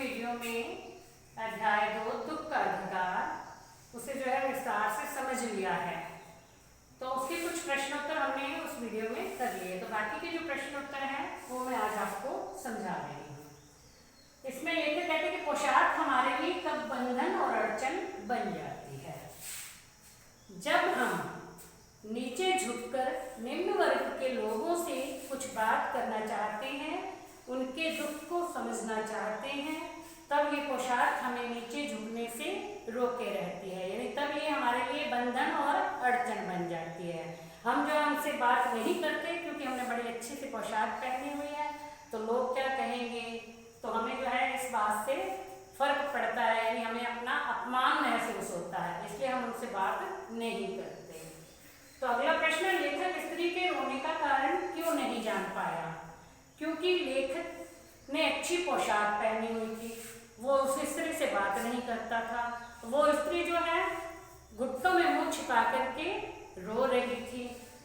Video में अध्याय 2 दुख का अधिकार उसे जो है विस्तार से समझ लिया है। तो उसके कुछ प्रश्नोत्तर हमने उस वीडियो में कर लिए, तो बाकी के जो प्रश्नोत्तर हैं वो मैं आज आपको समझा रही हूँ। इसमें लेखक कहते हैं कि पोशाक हमारे लिए कब बंधन और अड़चन बन जाती है। जब हम नीचे झुककर निम्न वर्ग के लोगों से कुछ बात करना चाहते हैं, उनके दुख को समझना चाहते हैं, तब ये पोशाक हमें नीचे झुकने से रोके रहती है, यानी तब ये हमारे लिए बंधन और अड़चन बन जाती है। हम जो हमसे बात नहीं करते क्योंकि हमने बड़ी अच्छी सी पोशाक पहनी हुई है, तो लोग क्या कहेंगे, तो हमें जो है इस बात से फर्क पड़ता है, यानी हमें अपना अपमान महसूस होता है, इसलिए हम उनसे बात नहीं करते। तो अगला प्रश्न, लेखक स्त्री के रोने का कारण क्यों नहीं जान पाया? क्योंकि लेखक ने अच्छी पोशाक पहनी हुई थी, वो उस स्त्री से बात नहीं करता था। वो स्त्री जो है घुटनों में मुंह छिपा करके रो रही थी।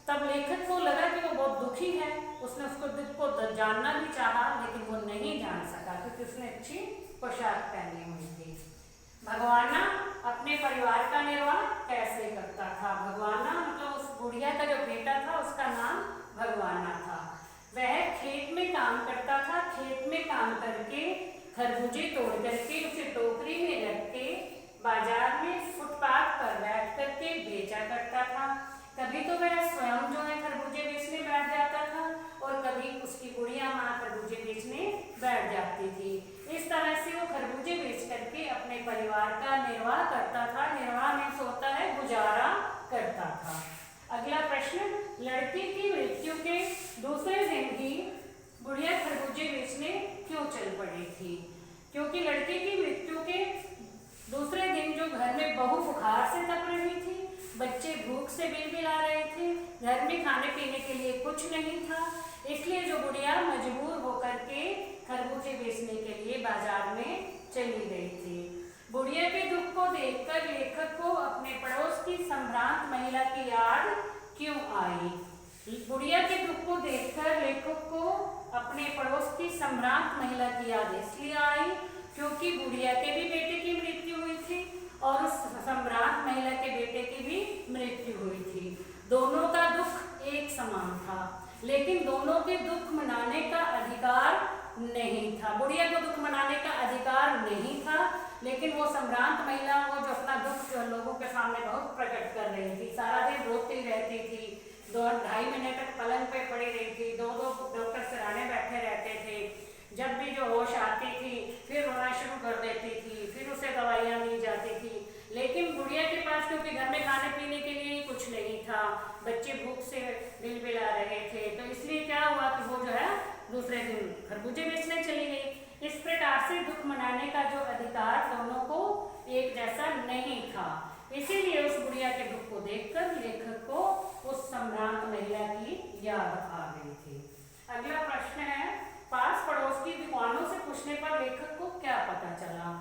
तब लेखक को लगा कि वो बहुत दुखी है, उसने उसको दुख को जानना भी चाहा, लेकिन वो नहीं जान सका क्योंकि उसने अच्छी पोशाक पहनी हुई थी। भगवाना अपने परिवार का निर्वाह कैसे करता था? भगवाना मतलब उस बुढ़िया का जो बेटा था उसका नाम भगवाना था। वह खेत में काम करता था, खेत में काम करके खरबूजे तोड़ करके उसे टोकरी में रख के बाजार में फुटपाथ पर बैठ करके बेचा करता था। कभी तो वह स्वयं जो है खरबूजे बेचने बैठ जाता था और कभी उसकी बुढ़िया माँ खरबूजे बेचने बैठ जाती थी। इस तरह से वो खरबूजे बेच करके अपने परिवार का निर्वाह करता था। निर्वाह मीन्स होता है गुजारा करता था। अगला प्रश्न, लड़की की मृत्यु के दूसरे दिन ही बुढ़िया खरबूजे बेचने क्यों चल पड़ी थी? क्योंकि लड़की की मृत्यु के दूसरे दिन जो घर में बहू बुखार से तप रही थी, बच्चे भूख से बिलबिला रहे थे, घर में खाने पीने के लिए कुछ नहीं था, इसलिए जो बुढ़िया मजबूर होकर के खरबूजे बेचने के लिए बाजार में चली गई थी। बुढ़िया के दुख को देखकर लेखक को अपने पड़ोस की संभ्रांत महिला की याद क्यों आई? बुढ़िया के दुख को देखकर लेखक को अपने पड़ोस की संभ्रांत महिला की याद इसलिए आई क्योंकि बुढ़िया के भी बेटे की मृत्यु हुई थी और उस सम्राट महिला के बेटे की भी मृत्यु हुई थी। दोनों का दुख एक समान था, लेकिन दोनों के दुख मनाने का अधिकार नहीं था। बुढ़िया को दुख मनाने का अधिकार नहीं था, लेकिन वो सम्रांत महिला वो जो अपना दुख जो लोगों के सामने बहुत प्रकट कर रही थी, सारा दिन रोती रहती थी, 2-2.5 मिनट तक पलंग पे पड़ी रही थी, 2-2 डॉक्टर सिराने बैठे रहते थे, जब भी जो होश आती थी फिर रोना शुरू कर देती थी, फिर उसे दवाइयाँ दी जाती थी। लेकिन बुढ़िया के पास क्योंकि घर में खाने पीने के लिए कुछ नहीं था, बच्चे भूख से बिलबिला रहे थे, तो इसलिए क्या हुआ कि वो जो है दूसरे दिन खरबूजे बेचने चली गई। इस प्रकार से दुख मनाने का जो अधिकार दोनों को एक जैसा नहीं था, इसीलिए उस बुढ़िया के दुख को देखकर लेखक को उस सम्रांत महिला की याद आ गई थी। अगला प्रश्न है, पास पड़ोस की दुकानों से पूछने पर लेखक को क्या पता चला?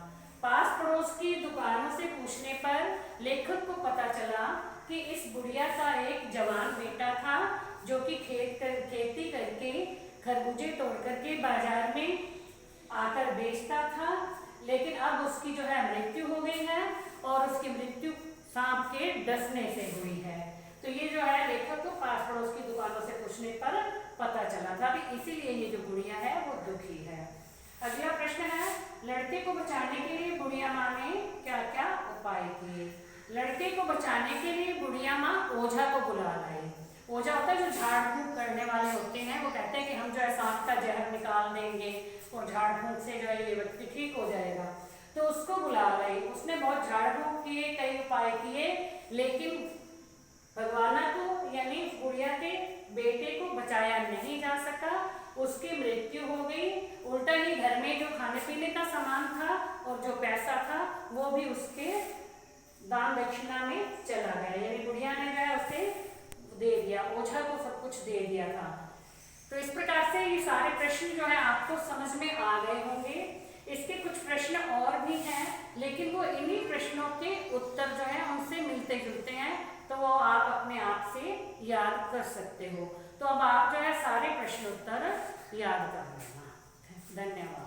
पास पड़ोस की दुकानों से पूछने पर लेखक को पता चला कि इस बुढ़िया का एक जवान बेटा था जो कि खेती करके खरबूजे तोड़ करके बाजार में आकर बेचता था, लेकिन अब उसकी जो है मृत्यु हो गई है और उसकी मृत्यु सांप के डसने से हुई है। तो ये जो है लेखक को पास पड़ोस की दुकानों से पूछने पर पता चला था, अभी इसीलिए ये जो बुढ़िया है वो दुखी है। अगला प्रश्न है, लड़के को बचाने के लिए बुढ़िया माँ ने क्या क्या उपाय किए? लड़के को बचाने के लिए बुढ़िया माँ ओझा को बुला लाई। ओझा होता है जो झाड़ फूंक करने वाले होते हैं, वो कहते हैं कि हम जो है सांप का जहर निकाल देंगे और झाड़ फूंक से जो है ये व्यक्ति ठीक हो जाएगा, तो उसको बुला लाई। उसने बहुत झाड़ फूंक किए, कई उपाय किए, लेकिन भगवाना को यानी बुढ़िया के बेटे को बचाया नहीं जा सका, उसकी मृत्यु हो गई। उल्टा ही घर में जो खाने पीने का सामान था और जो पैसा था वो भी उसके दान दक्षिणा में चला गया, यानी बुढ़िया ने जो है उसे दे दिया, ओझा को सब कुछ दे दिया था। तो इस प्रकार से ये सारे प्रश्न जो है आपको समझ में आ गए होंगे। इसके कुछ प्रश्न और भी हैं, लेकिन वो इन्हीं प्रश्नों के उत्तर जो है उनसे मिलते जुलते हैं, तो वो आप अपने आप से याद कर सकते हो। तो अब आप जो है सारे प्रश्नोत्तर याद कर लेना। धन्यवाद।